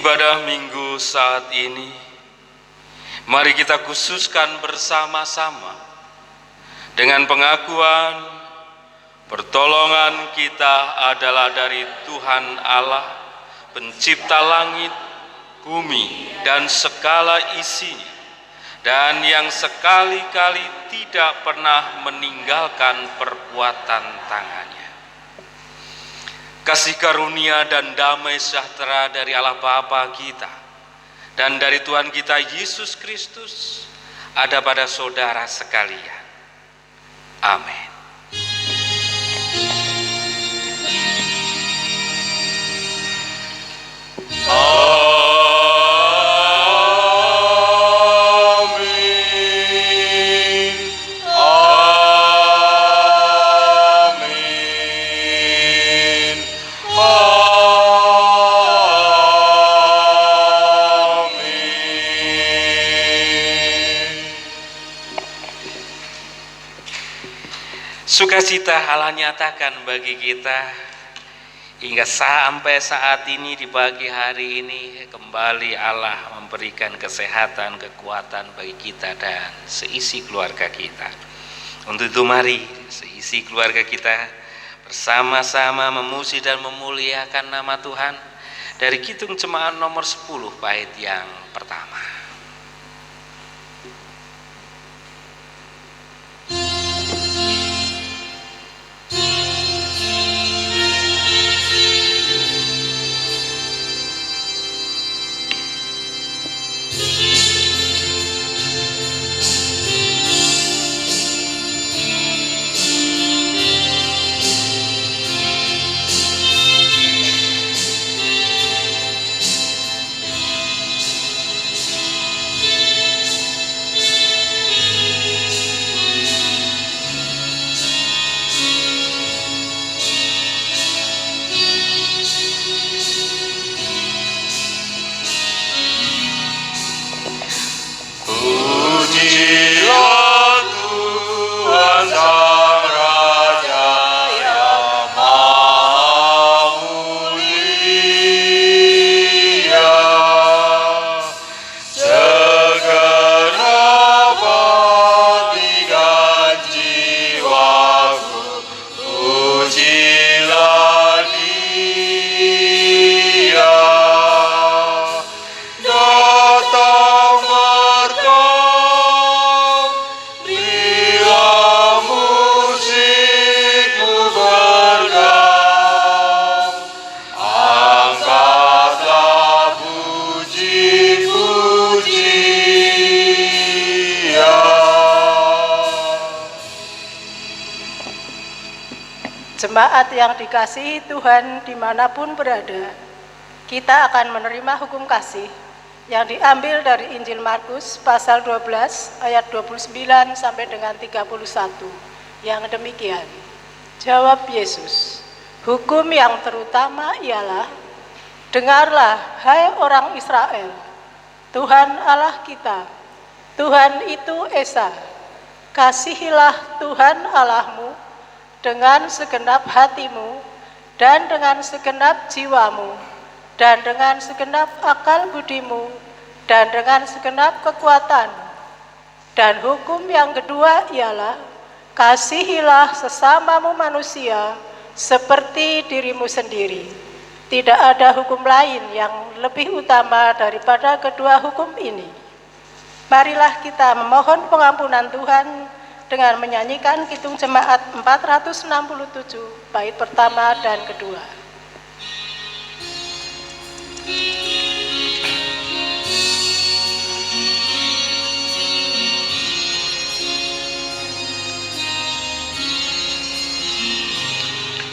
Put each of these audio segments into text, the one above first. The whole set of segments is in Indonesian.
ibadah minggu saat ini, mari kita khususkan bersama-sama dengan pengakuan pertolongan kita adalah dari Tuhan Allah, pencipta langit, bumi, dan segala isinya, dan yang sekali-kali tidak pernah meninggalkan perbuatan tangannya. Kasih karunia dan damai sejahtera dari Allah Bapa kita dan dari Tuhan kita Yesus Kristus ada pada saudara sekalian. Amin. Sukacita Allah nyatakan bagi kita hingga sampai saat ini, di pagi hari ini kembali Allah memberikan kesehatan, kekuatan bagi kita dan seisi keluarga kita. Untuk itu mari seisi keluarga kita bersama-sama memuji dan memuliakan nama Tuhan dari Kidung Jemaat nomor 10 bait yang pertama. Jemaat yang dikasihi Tuhan dimanapun berada, kita akan menerima hukum kasih yang diambil dari Injil Markus pasal 12 ayat 29 sampai dengan 31 yang demikian. Jawab Yesus, hukum yang terutama ialah, dengarlah hai orang Israel, Tuhan Allah kita, Tuhan itu Esa, kasihilah Tuhan Allahmu dengan segenap hatimu, dan dengan segenap jiwamu, dan dengan segenap akal budimu, dan dengan segenap kekuatan. Dan hukum yang kedua ialah, kasihilah sesamamu manusia seperti dirimu sendiri. Tidak ada hukum lain yang lebih utama daripada kedua hukum ini. Marilah kita memohon pengampunan Tuhan dengan menyanyikan Kidung Jemaat 467 bait pertama dan kedua.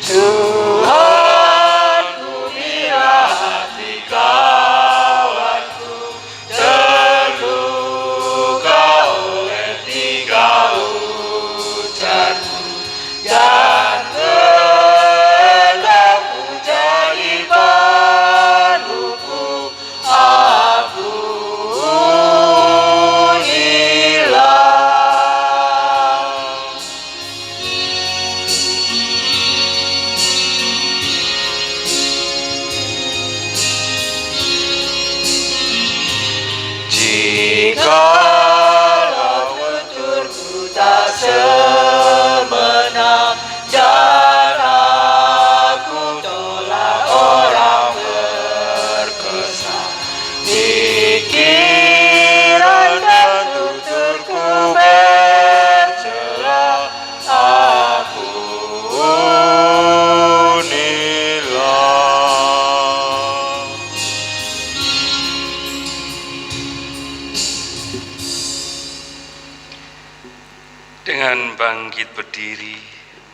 Tuhan, kubilah hati kawanku terluka oleh tiga ucapmu dan hendak tak semena dan aku tolak orang berkesan. Pikiran dan tuturku bercela, aku nilai. Dengan bangkit berdiri,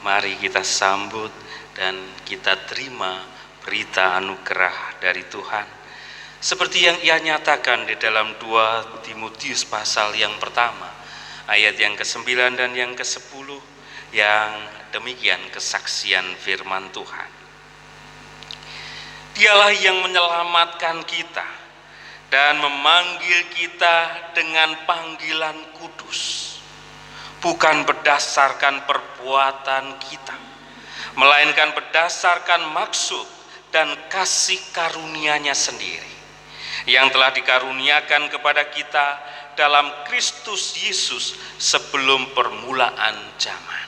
mari kita sambut dan kita terima berita anugerah dari Tuhan. Seperti yang ia nyatakan di dalam 2 Timotius pasal yang pertama, ayat yang ke-9 dan yang ke-10, yang demikian kesaksian firman Tuhan. Dialah yang menyelamatkan kita dan memanggil kita dengan panggilan kudus, bukan berdasarkan perbuatan kita, melainkan berdasarkan maksud dan kasih karunia-Nya sendiri, yang telah dikaruniakan kepada kita dalam Kristus Yesus sebelum permulaan zaman,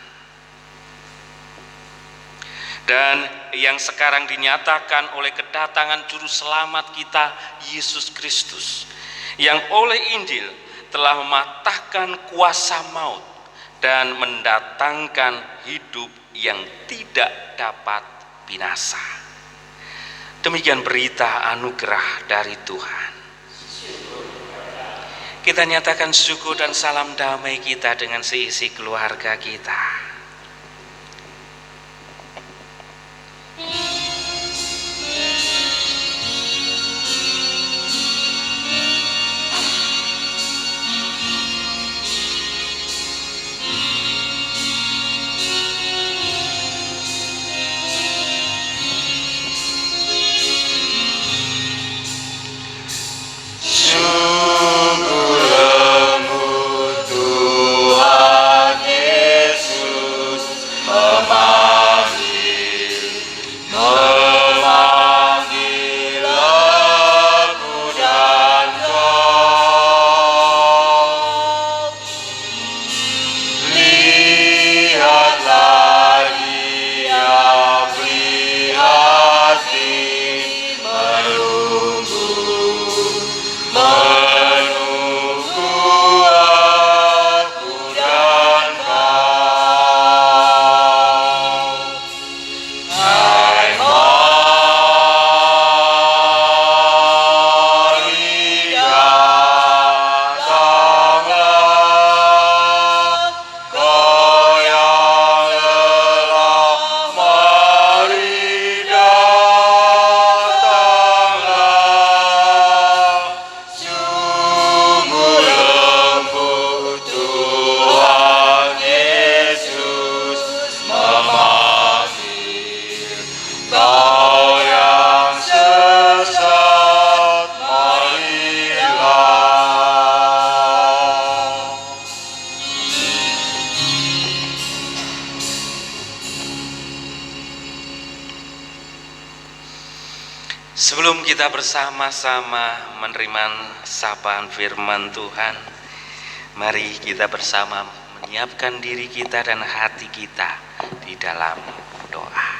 dan yang sekarang dinyatakan oleh kedatangan Juru Selamat kita, Yesus Kristus, yang oleh Injil telah mematahkan kuasa maut dan mendatangkan hidup yang tidak dapat binasa. Demikian berita anugerah dari Tuhan. Kita nyatakan syukur dan salam damai kita dengan seisi keluarga kita. Sebelum kita bersama-sama menerima sapaan firman Tuhan, mari kita bersama menyiapkan diri kita dan hati kita di dalam doa.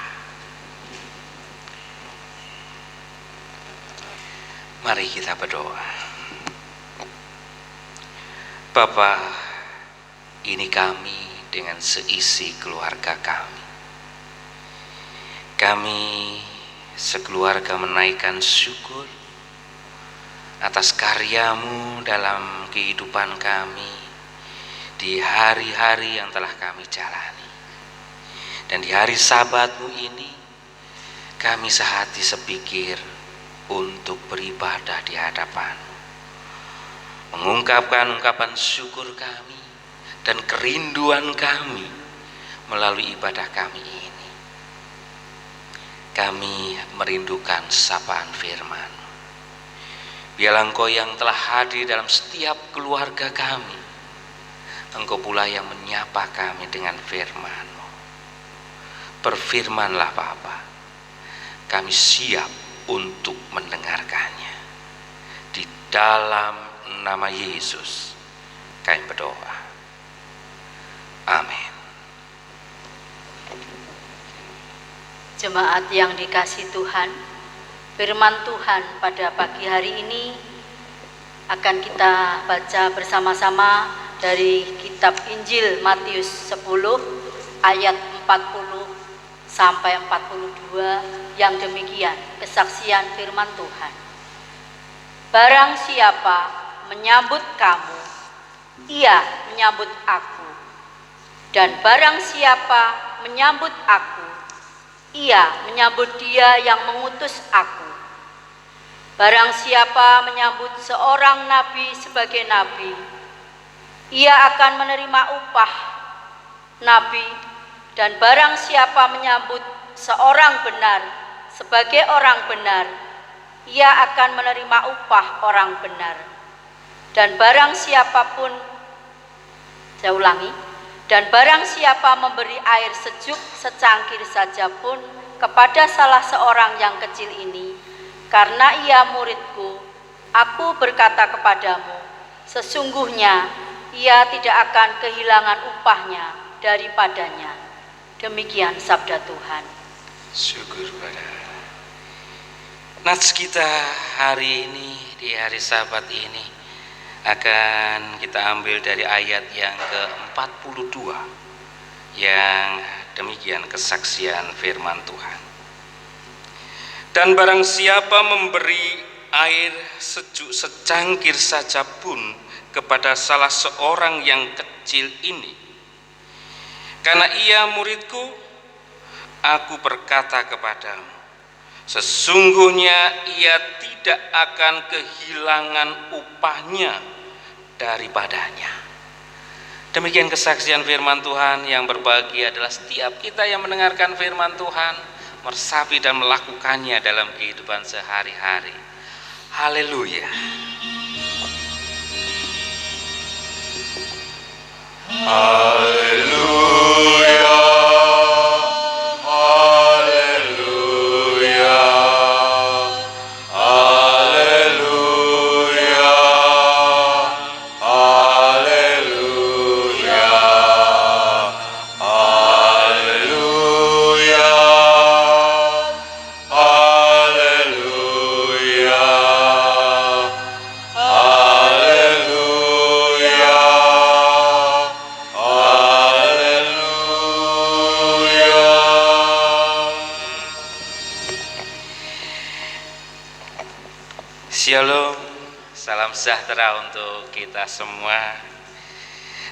Mari kita berdoa. Bapa, ini kami dengan seisi keluarga kami. Kami sekeluarga menaikkan syukur atas karya-Mu dalam kehidupan kami di hari-hari yang telah kami jalani. Dan di hari Sabat-Mu ini kami sehati sepikir untuk beribadah di hadapan-Mu, mengungkapkan ungkapan syukur kami dan kerinduan kami melalui ibadah kami ini. Kami merindukan sapaan firman. Biarlah Engkau yang telah hadir dalam setiap keluarga kami, Engkau pula yang menyapa kami dengan firman-Mu. Berfirmanlah Bapa, kami siap untuk mendengarkannya. Di dalam nama Yesus kami berdoa. Jemaat yang dikasihi Tuhan, firman Tuhan pada pagi hari ini akan kita baca bersama-sama dari kitab Injil Matius 10 ayat 40 sampai 42 yang demikian, kesaksian firman Tuhan. Barang siapa menyambut kamu, ia menyambut aku. Dan barang siapa menyambut aku, ia menyambut Dia yang mengutus aku. Barang siapa menyambut seorang nabi sebagai nabi, ia akan menerima upah nabi, dan barang siapa menyambut seorang benar sebagai orang benar, ia akan menerima upah orang benar. Dan barang siapapun, saya ulangi, dan barang siapa memberi air sejuk secangkir saja pun kepada salah seorang yang kecil ini, karena ia muridku, aku berkata kepadamu, sesungguhnya ia tidak akan kehilangan upahnya daripadanya. Demikian sabda Tuhan. Syukur pada Nats kita hari ini, di hari Sabat ini, akan kita ambil dari ayat yang ke-42 yang demikian, kesaksian firman Tuhan. Dan barang siapa memberi air sejuk secangkir saja pun kepada salah seorang yang kecil ini, karena ia muridku, aku berkata kepadamu, sesungguhnya ia tidak akan kehilangan upahnya daripadanya. Demikian kesaksian firman Tuhan. Yang berbahagia adalah setiap kita yang mendengarkan firman Tuhan, meresapi dan melakukannya dalam kehidupan sehari-hari. Haleluya. Haleluya, haleluya, haleluya, haleluya, haleluya, haleluya, haleluya. Shalom, salam sejahtera untuk kita semua.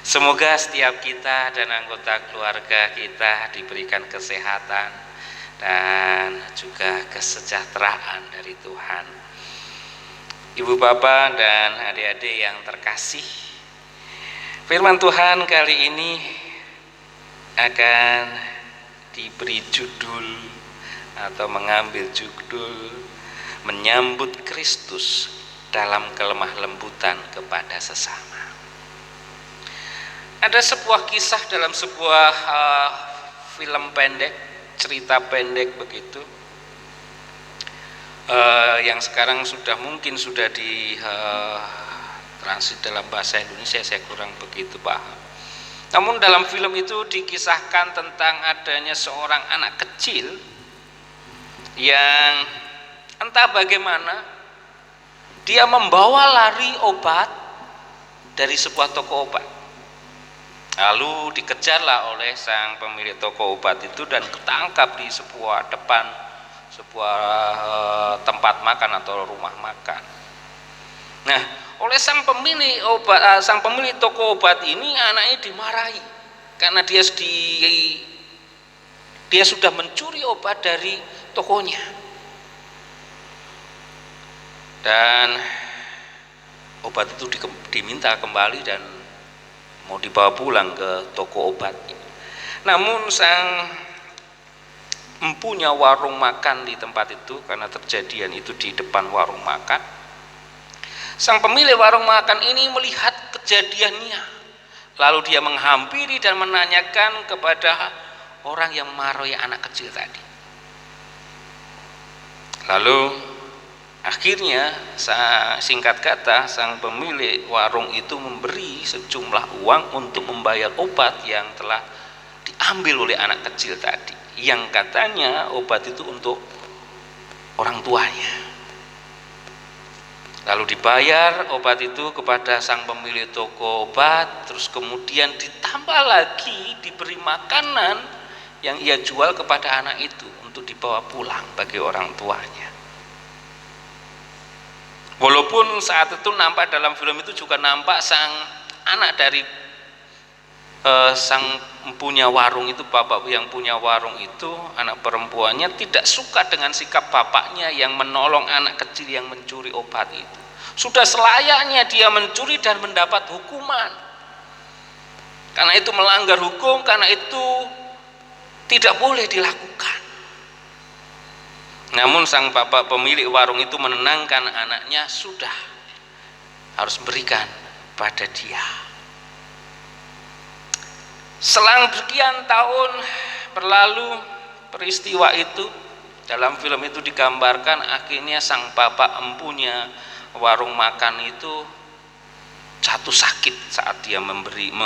Semoga setiap kita dan anggota keluarga kita diberikan kesehatan dan juga kesejahteraan dari Tuhan. Ibu bapak dan adik-adik yang terkasih, firman Tuhan kali ini akan diberi judul atau mengambil judul menyambut Kristus dalam kelemah lembutan kepada sesama. Ada sebuah kisah dalam sebuah film pendek, cerita pendek begitu, yang sekarang mungkin sudah di transit dalam bahasa Indonesia, saya kurang begitu paham. Namun dalam film itu dikisahkan tentang adanya seorang anak kecil yang entah bagaimana dia membawa lari obat dari sebuah toko obat. Lalu dikejarlah oleh sang pemilik toko obat itu dan ketangkap di sebuah tempat makan atau rumah makan. Nah, oleh sang pemilik toko obat ini, anaknya dimarahi karena dia sudah mencuri obat dari tokonya. Dan obat itu diminta kembali dan mau dibawa pulang ke toko obat. Namun sang empunya warung makan di tempat itu, karena terjadian itu di depan warung makan, sang pemilik warung makan ini melihat kejadiannya. Lalu dia menghampiri dan menanyakan kepada orang yang memarahi anak kecil tadi. Lalu akhirnya, singkat kata, sang pemilik warung itu memberi sejumlah uang untuk membayar obat yang telah diambil oleh anak kecil tadi. yang katanya obat itu untuk orang tuanya. Lalu dibayar obat itu kepada sang pemilik toko obat, terus kemudian ditambah lagi diberi makanan yang ia jual kepada anak itu untuk dibawa pulang bagi orang tuanya. Walaupun saat itu nampak dalam film itu juga nampak sang anak dari sang punya warung itu, bapak yang punya warung itu, anak perempuannya tidak suka dengan sikap bapaknya yang menolong anak kecil yang mencuri obat itu. Sudah selayaknya dia mencuri dan mendapat hukuman. Karena itu melanggar hukum, karena itu tidak boleh dilakukan. Namun sang bapak pemilik warung itu menenangkan anaknya, sudah harus berikan pada dia. Selang sekian tahun berlalu peristiwa itu, dalam film itu digambarkan akhirnya sang bapak empunya warung makan itu jatuh sakit saat dia menjual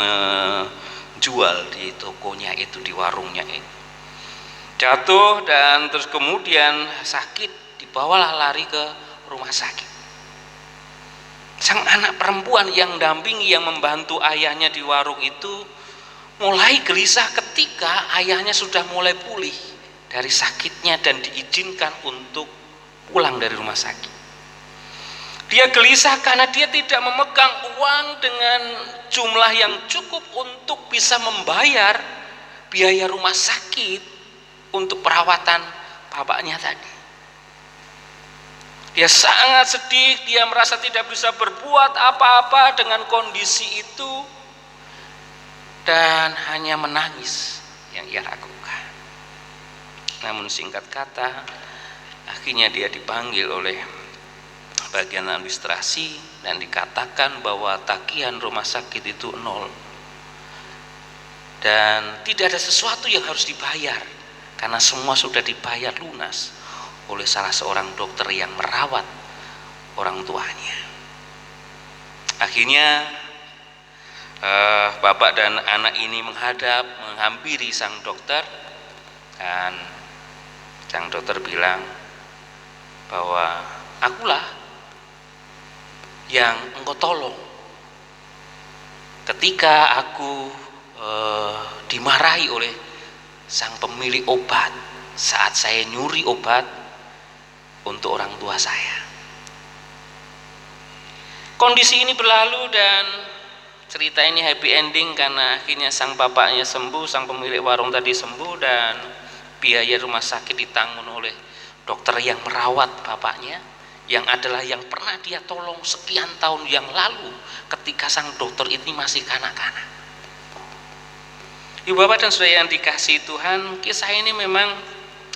di tokonya itu, di warungnya itu. Jatuh dan terus kemudian sakit, dibawalah lari ke rumah sakit. Sang anak perempuan yang dampingi, yang membantu ayahnya di warung itu mulai gelisah ketika ayahnya sudah mulai pulih dari sakitnya dan diizinkan untuk pulang dari rumah sakit. Dia gelisah karena dia tidak memegang uang dengan jumlah yang cukup untuk bisa membayar biaya rumah sakit untuk perawatan bapaknya tadi. Dia sangat sedih, dia merasa tidak bisa berbuat apa-apa dengan kondisi itu, dan hanya menangis yang ia lakukan. Namun singkat kata, akhirnya dia dipanggil oleh bagian administrasi dan dikatakan bahwa tagihan rumah sakit itu 0 dan tidak ada sesuatu yang harus dibayar karena semua sudah dibayar lunas oleh salah seorang dokter yang merawat orang tuanya. Akhirnya bapak dan anak ini menghampiri sang dokter, dan sang dokter bilang bahwa akulah yang engkau tolong ketika aku dimarahi oleh sang pemilik obat saat saya nyuri obat untuk orang tua saya. Kondisi ini berlalu dan cerita ini happy ending karena akhirnya sang bapaknya sembuh, sang pemilik warung tadi sembuh, dan biaya rumah sakit ditanggung oleh dokter yang merawat bapaknya, yang adalah yang pernah dia tolong sekian tahun yang lalu ketika sang dokter ini masih kanak-kanak. Ibu bapak dan saudara yang dikasihi Tuhan, kisah ini memang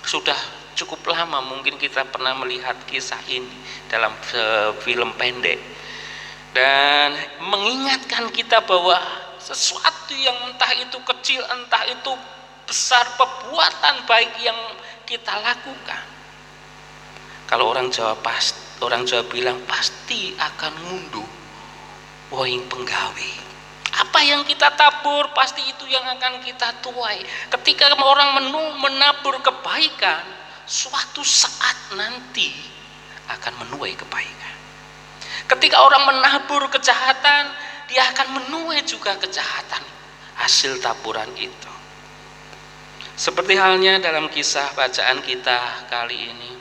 sudah cukup lama mungkin kita pernah melihat kisah ini dalam film pendek, dan mengingatkan kita bahwa sesuatu yang entah itu kecil entah itu besar, perbuatan baik yang kita lakukan, kalau orang Jawa bilang pasti akan ngunduh woing penggawe. Apa yang kita tabur pasti itu yang akan kita tuai. Ketika orang menabur kebaikan, suatu saat nanti akan menuai kebaikan. Ketika orang menabur kejahatan, dia akan menuai juga kejahatan hasil taburan itu. Seperti halnya dalam kisah bacaan kita kali ini,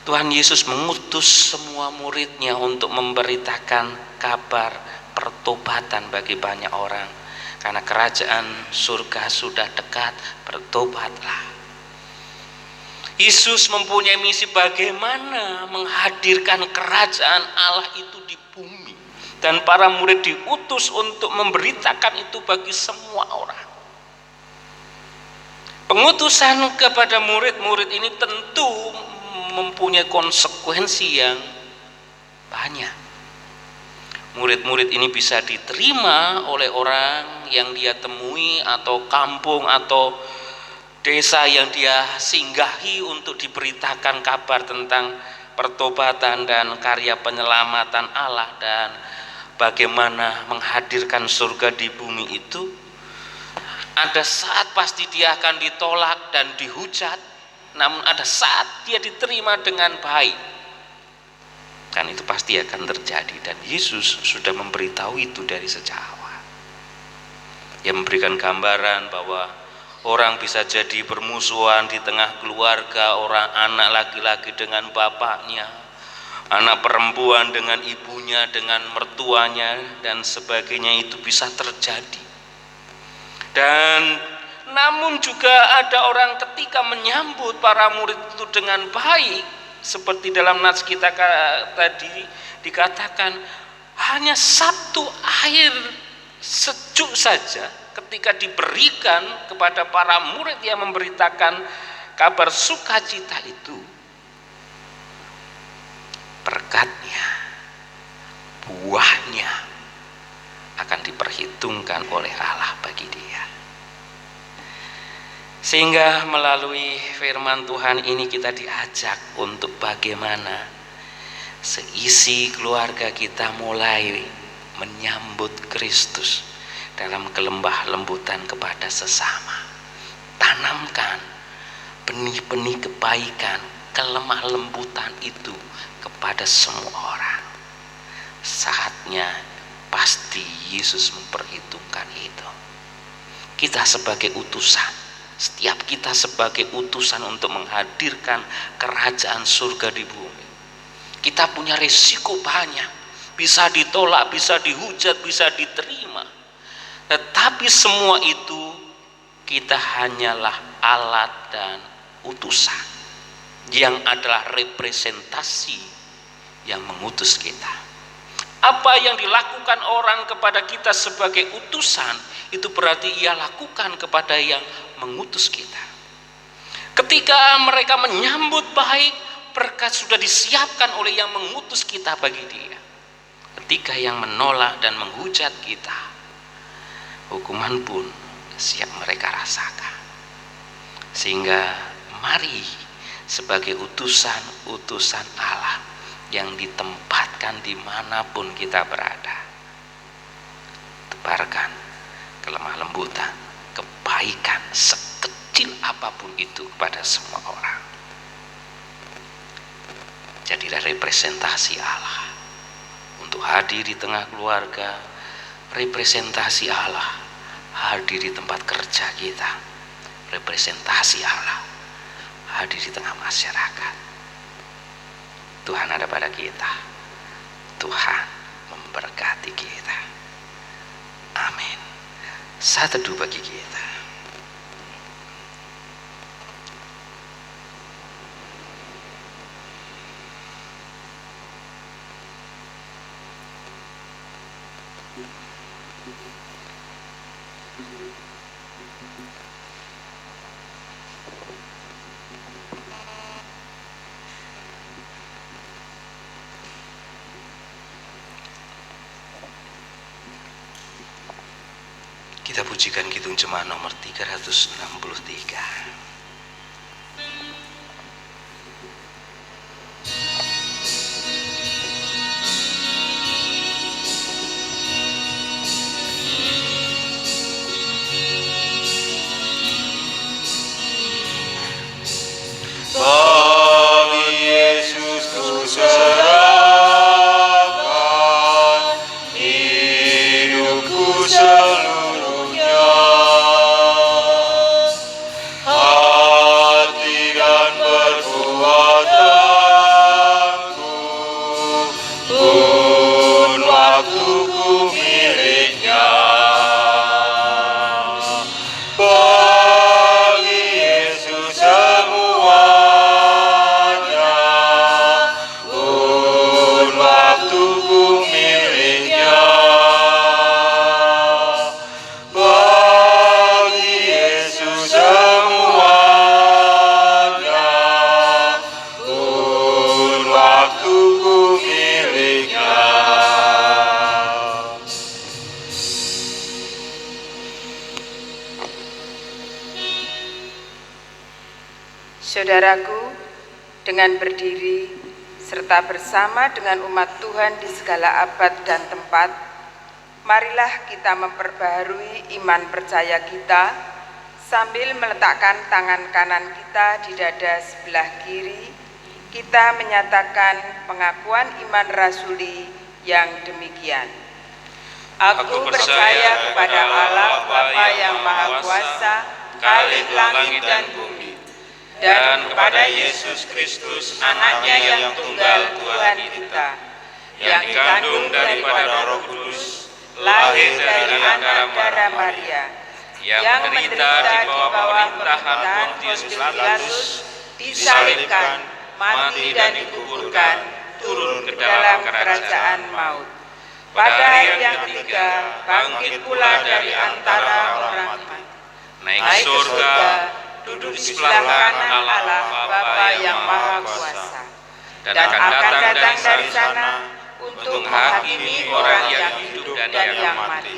Tuhan Yesus mengutus semua muridnya untuk memberitakan kabar pertobatan bagi banyak orang, karena kerajaan surga sudah dekat, bertobatlah. Yesus mempunyai misi bagaimana menghadirkan kerajaan Allah itu di bumi, dan para murid diutus untuk memberitakan itu bagi semua orang. Pengutusan kepada murid-murid ini tentu mempunyai konsekuensi yang banyak. Murid-murid ini bisa diterima oleh orang yang dia temui, atau kampung atau desa yang dia singgahi untuk diberitakan kabar tentang pertobatan dan karya penyelamatan Allah dan bagaimana menghadirkan surga di bumi itu, Ada saat pasti dia akan ditolak dan dihujat, namun ada saat dia diterima dengan baik. Kan itu pasti akan terjadi, dan Yesus sudah memberitahu itu dari sejak awal. Dia memberikan gambaran bahwa orang bisa jadi bermusuhan di tengah keluarga, orang anak laki-laki dengan bapaknya, anak perempuan dengan ibunya, dengan mertuanya, dan sebagainya. Itu bisa terjadi. Dan namun juga ada orang ketika menyambut para murid itu dengan baik, seperti dalam nats kita tadi dikatakan, hanya satu air sejuk saja ketika diberikan kepada para murid yang memberitakan kabar sukacita itu, berkatnya, buahnya akan diperhitungkan oleh Allah bagi dia. Sehingga melalui firman Tuhan ini kita diajak untuk bagaimana seisi keluarga kita mulai menyambut Kristus dalam kelembah lembutan kepada sesama. Tanamkan benih-benih kebaikan, kelemah lembutan itu kepada semua orang. Saatnya pasti Yesus memperhitungkan itu. Kita sebagai utusan, setiap kita sebagai utusan untuk menghadirkan kerajaan surga di bumi, kita punya risiko banyak. Bisa ditolak, bisa dihujat, bisa diterima. Tetapi semua itu kita hanyalah alat dan utusan yang adalah representasi yang mengutus kita. Apa yang dilakukan orang kepada kita sebagai utusan, itu berarti ia lakukan kepada yang mengutus kita. Ketika mereka menyambut baik, berkat sudah disiapkan oleh yang mengutus kita bagi dia. Ketika yang menolak dan menghujat kita, hukuman pun siap mereka rasakan. Sehingga mari sebagai utusan Allah yang ditempatkan dimanapun kita berada, tebarkan kelemah lembutan, kebaikan sekecil apapun itu kepada semua orang. Jadilah representasi Allah untuk hadir di tengah keluarga, representasi Allah hadir di tempat kerja kita, representasi Allah hadir di tengah masyarakat. Tuhan ada pada kita, Tuhan memberkati kita. Amin. Saat teduh bagi kita. Kita pujikan Kidung Jemaat nomor 363. Bagi Yesus ku serahkan hidupku seluruhnya, hati dan perbuatanku pun waktuku miliknya. Bagi Yesus semuanya pun waktuku miliknya. Bagi Yesus semuanya pun waktuku miliknya. Saudaraku, dengan berdiri serta bersama dengan umat Tuhan di segala abad dan tempat, Marilah kita memperbaharui iman percaya kita sambil meletakkan tangan kanan kita di dada sebelah kiri. Kita menyatakan pengakuan iman rasuli yang demikian. Aku percaya kepada Allah Bapa yang Maha Kuasa, Khalik langit dan bumi, dan kepada Yesus Kristus, Anaknya yang tunggal Tuhan kita, yang dikandung daripada Roh Kudus, lahir dari anak darah Maria, yang menderita di bawah pemerintahan Pontius Pilatus, disalibkan, mati dan dikuburkan, turun ke dalam kerajaan maut. Pada hari yang ketiga, bangkit pula dari antara orang mati, naik ke surga, duduk di sebelah kanan Allah Bapa yang Maha Kuasa, dan akan datang dari sana untuk menghakimi orang yang hidup dan yang mati.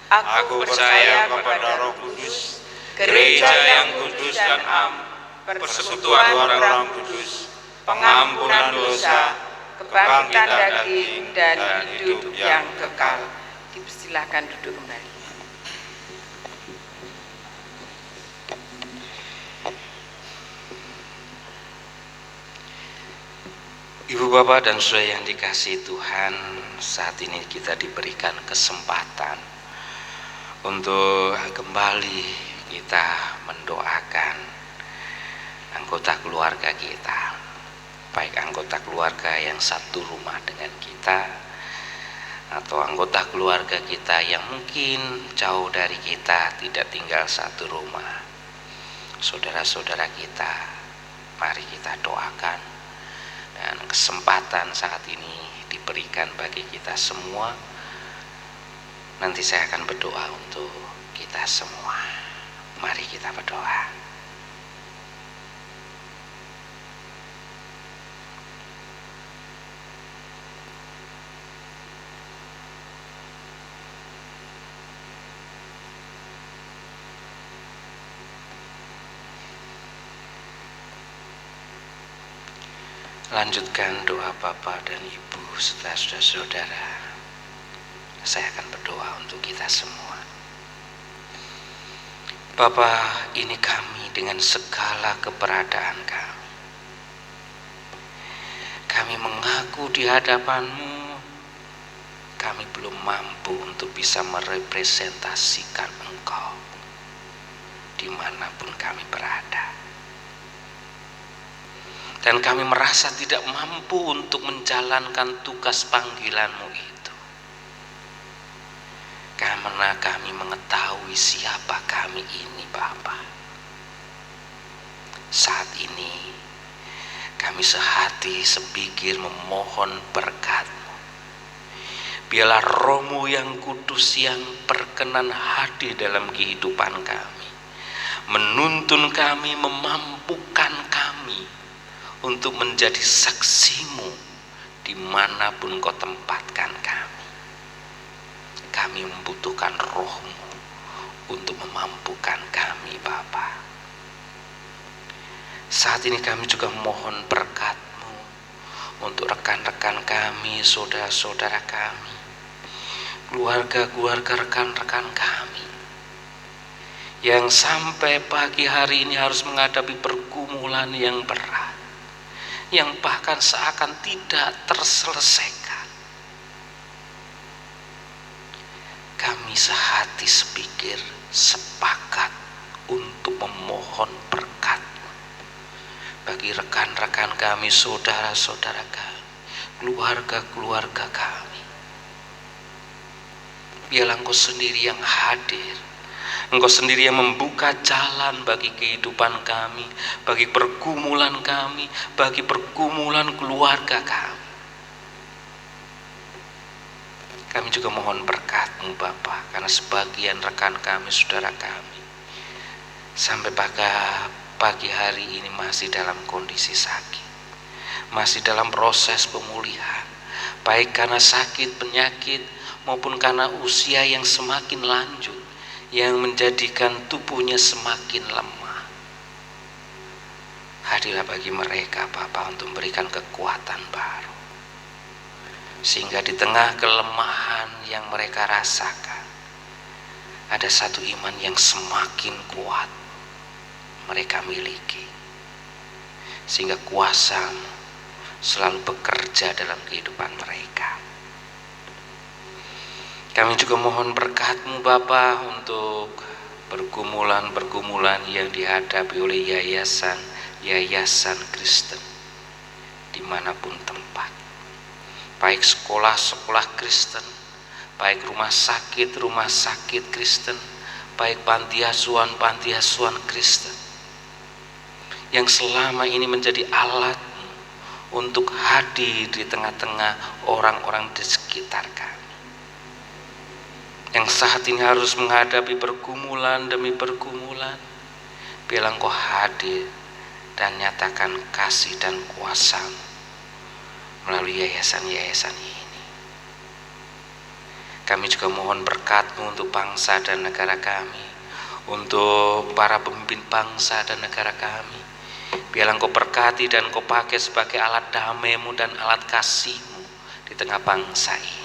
Aku percaya kepada Roh Kudus, gereja yang kudus dan am, persekutuan orang kudus, pengampunan dosa, kebangkitan daging dan hidup yang kekal. Dipersilakan duduk kembali. Ibu bapak dan saudara yang dikasihi Tuhan, saat ini kita diberikan kesempatan untuk kembali kita mendoakan anggota keluarga kita, baik anggota keluarga yang satu rumah dengan kita atau anggota keluarga kita yang mungkin jauh dari kita, tidak tinggal satu rumah. Saudara-saudara kita, mari kita doakan, dan kesempatan saat ini diberikan bagi kita semua. Nanti saya akan berdoa untuk kita semua. Mari kita berdoa. Lanjutkan doa Bapak dan Ibu serta saudara-saudara. Saya akan berdoa untuk kita semua. Bapa, ini kami dengan segala keberadaan kami. Kami mengaku di hadapan-Mu, kami belum mampu untuk bisa merepresentasikan Engkau dimanapun kami berada. Dan kami merasa tidak mampu untuk menjalankan tugas panggilan-Mu itu. Karena kami mengetahui siapa kami ini, Bapa. Saat ini kami sehati sepikir memohon berkat-Mu. Biarlah Roh-Mu yang kudus yang berkenan hadir dalam kehidupan kami, menuntun kami, memampukan kami untuk menjadi saksi-Mu dimanapun Kau tempatkan kami. Kami membutuhkan Roh-Mu untuk memampukan kami, Bapa. Saat ini kami juga mohon berkat-Mu untuk rekan-rekan kami, saudara-saudara kami, keluarga-keluarga rekan-rekan kami yang sampai pagi hari ini harus menghadapi pergumulan yang berat, yang bahkan seakan tidak terselesaikan. Kami sehati sepikir sepakat untuk memohon berkat bagi rekan-rekan kami, saudara-saudara kami, keluarga-keluarga kami. Biarlah Engkau sendiri yang hadir, Engkau sendiri yang membuka jalan bagi kehidupan kami, bagi pergumulan kami, bagi pergumulan keluarga kami. Kami juga mohon berkat-Mu, Bapa, karena sebagian rekan kami, saudara kami, sampai pagi hari ini masih dalam kondisi sakit, masih dalam proses pemulihan, baik karena sakit, penyakit, maupun karena usia yang semakin lanjut, yang menjadikan tubuhnya semakin lemah. Hadirlah bagi mereka, Bapa, untuk memberikan kekuatan baru. sehingga di tengah kelemahan yang mereka rasakan, ada satu iman yang semakin kuat mereka miliki, sehingga kuasa-Mu selalu bekerja dalam kehidupan mereka. Kami juga mohon berkat-Mu Bapa untuk pergumulan-pergumulan yang dihadapi oleh yayasan Kristen dimanapun tempat, baik sekolah-sekolah Kristen, baik rumah sakit Kristen, baik panti asuhan Kristen, yang selama ini menjadi alat untuk hadir di tengah-tengah orang-orang di sekitar kami, yang saat ini harus menghadapi pergumulan demi pergumulan. Biarlah Engkau hadir dan nyatakan kasih dan kuasa-Mu melalui yayasan-yayasan ini. Kami juga mohon berkat-Mu untuk bangsa dan negara kami, untuk para pemimpin bangsa dan negara kami. Biarlah Engkau berkati dan Engkau pakai sebagai alat damai-Mu dan alat kasih-Mu di tengah bangsa ini.